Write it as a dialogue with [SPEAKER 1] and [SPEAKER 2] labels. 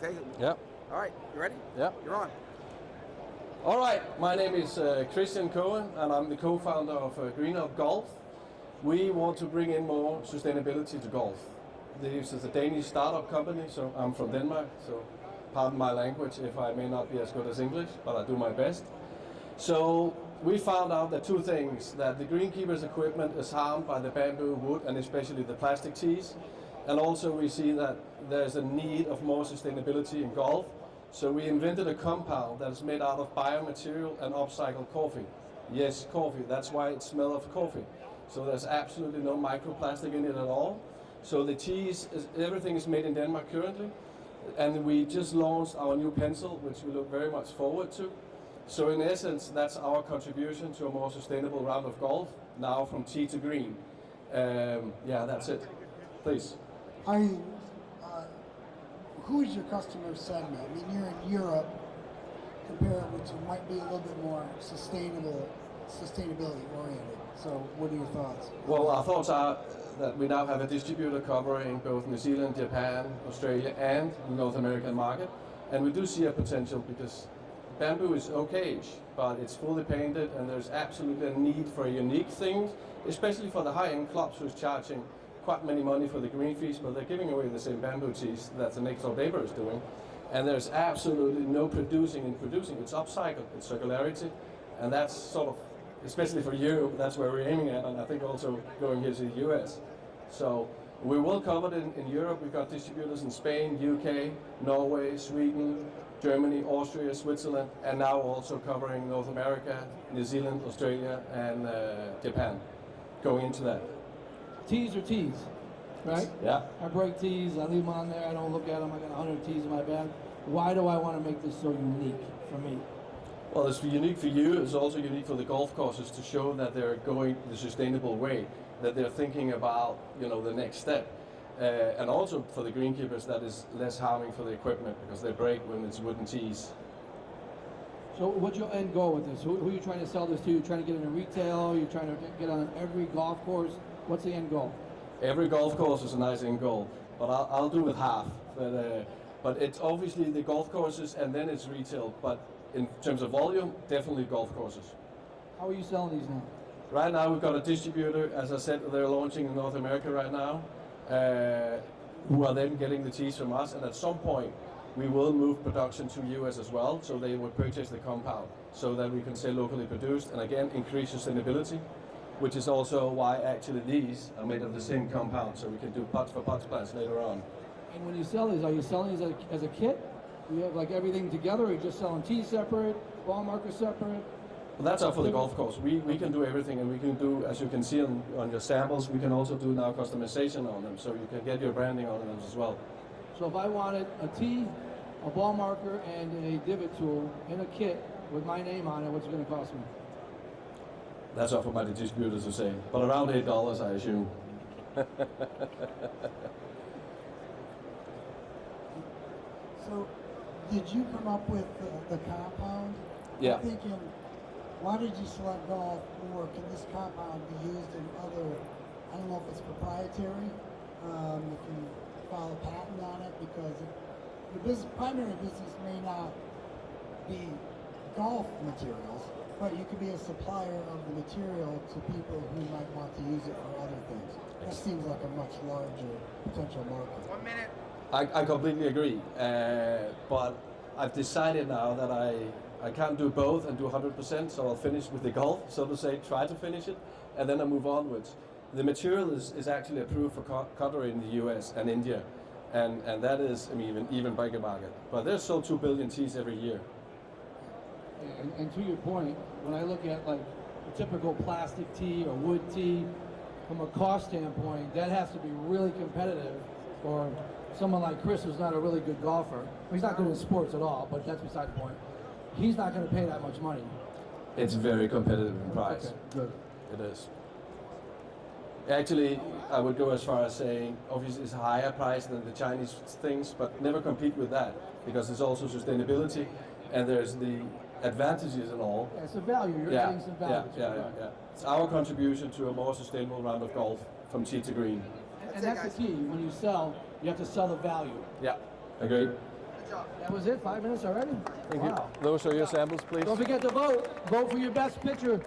[SPEAKER 1] Okay.
[SPEAKER 2] Yeah.
[SPEAKER 1] All right. You ready?
[SPEAKER 2] Yeah.
[SPEAKER 1] You're on.
[SPEAKER 2] All right. My name is Kristian Kohn, and I'm the co-founder of GreenUp Golf. We want to bring in more sustainability to golf. This is a Danish startup company, so I'm from Denmark, so pardon my language if I may not be as good as English, but I do my best. So we found out that two things, that the greenkeepers equipment is harmed by the bamboo wood and especially the plastic tees, and also we see that there's a need of more sustainability in golf. So we invented a compound that is made out of biomaterial and upcycled coffee. Yes, coffee, that's why it smells of coffee. So there's absolutely no microplastic in it at all. So the tees, everything is made in Denmark currently. And we just launched our new pencil, which we look very much forward to. So in essence, that's our contribution to a more sustainable round of golf, now from tee to green. Yeah, that's it. Please.
[SPEAKER 3] Who is your customer segment? I mean, you're in Europe, compared, which might be a little bit more sustainability oriented. So what are your thoughts?
[SPEAKER 2] Well, our thoughts are that we now have a distributor covering both New Zealand, Japan, Australia and the North American market. And we do see a potential because bamboo is okay-ish, but it's fully painted and there's absolutely a need for unique things, especially for the high-end clubs who's charging quite many money for the green fees, but they're giving away the same bamboo tees that the next door neighbor is doing. And there's absolutely no producing in producing. It's upcycled, it's circularity, and that's sort of, especially for Europe, that's where we're aiming at, and I think also going here to the US. So we're well covered in Europe. We've got distributors in Spain, UK, Norway, Sweden, Germany, Austria, Switzerland, and now also covering North America, New Zealand, Australia, and Japan, going into that.
[SPEAKER 4] Tees are tees, right?
[SPEAKER 2] Yeah.
[SPEAKER 4] I break tees, I leave them on there, I don't look at them, I got 100 tees in my bag. Why do I want to make this so unique for me?
[SPEAKER 2] Well, it's unique for you, it's also unique for the golf courses to show that they're going the sustainable way, that they're thinking about, you know, the next step. And also for the greenkeepers, that is less harming for the equipment because they break when it's wooden tees.
[SPEAKER 4] So what's your end goal with this? Who are you trying to sell this to? You're trying to get into retail? You're trying to get on every golf course? What's the end goal?
[SPEAKER 2] Every golf course is a nice end goal, but I'll do it half. But it's obviously the golf courses and then it's retail. But in terms of volume, definitely golf courses.
[SPEAKER 4] How are you selling these now?
[SPEAKER 2] Right now we've got a distributor, as I said, they're launching in North America right now, who are then getting the tees from us, and at some point we will move production to US as well, so they will purchase the compound, so that we can say locally produced, and again increase sustainability, which is also why actually these are made of the same compound, so we can do pots for pots plants later on.
[SPEAKER 4] And when you sell these, are you selling these as a kit? Do you have like everything together, or are you just selling tees separate, ball markers separate?
[SPEAKER 2] Well, that's up for the golf course. We can do everything, and we can do, as you can see on your samples, we can also do now customization on them, so you can get your branding on them as well.
[SPEAKER 4] So if I wanted a tee, a ball marker, and a divot tool in a kit with my name on it, what's it going to cost me?
[SPEAKER 2] That's up for my distributors to say, but around $8, I assume.
[SPEAKER 3] So did you come up with the compound?
[SPEAKER 2] Yeah.
[SPEAKER 3] I'm thinking, why did you select golf, or can this compound be used in other, I don't know if it's proprietary, if you file a patent on it, because your primary business may not be golf materials, but you could be a supplier of the material to people who might want to use it for other things. That seems like a much larger potential market.
[SPEAKER 1] 1 minute.
[SPEAKER 2] I completely agree, but I've decided now that I can't do both and do 100%, so I'll finish with the golf, so to say, try to finish it, and then I move onwards. The material is actually approved for cutlery in the US and India, and that is, I mean, even bigger market. But there's sold 2 billion tees every year.
[SPEAKER 4] And to your point, when I look at like a typical plastic tee or wood tee, from a cost standpoint, that has to be really competitive for someone like Chris, who's not a really good golfer. He's not good in sports at all, but that's beside the point. He's not going to pay that much money.
[SPEAKER 2] It's very competitive in price.
[SPEAKER 4] Okay, good.
[SPEAKER 2] It is. Actually, I would go as far as saying, obviously it's a higher price than the Chinese things, but never compete with that, because there's also sustainability, and there's the advantages and all.
[SPEAKER 4] Yeah, it's a value. You're adding some value.
[SPEAKER 2] Yeah. It's our contribution to a more sustainable round of golf from tee to green.
[SPEAKER 4] And that's the key. When you sell, you have to sell the value.
[SPEAKER 2] Yeah, agreed.
[SPEAKER 4] That was it, 5 minutes already?
[SPEAKER 2] Thank
[SPEAKER 4] Wow.
[SPEAKER 2] you. Those are your samples, please.
[SPEAKER 4] Don't forget to vote. Vote for your best pitcher.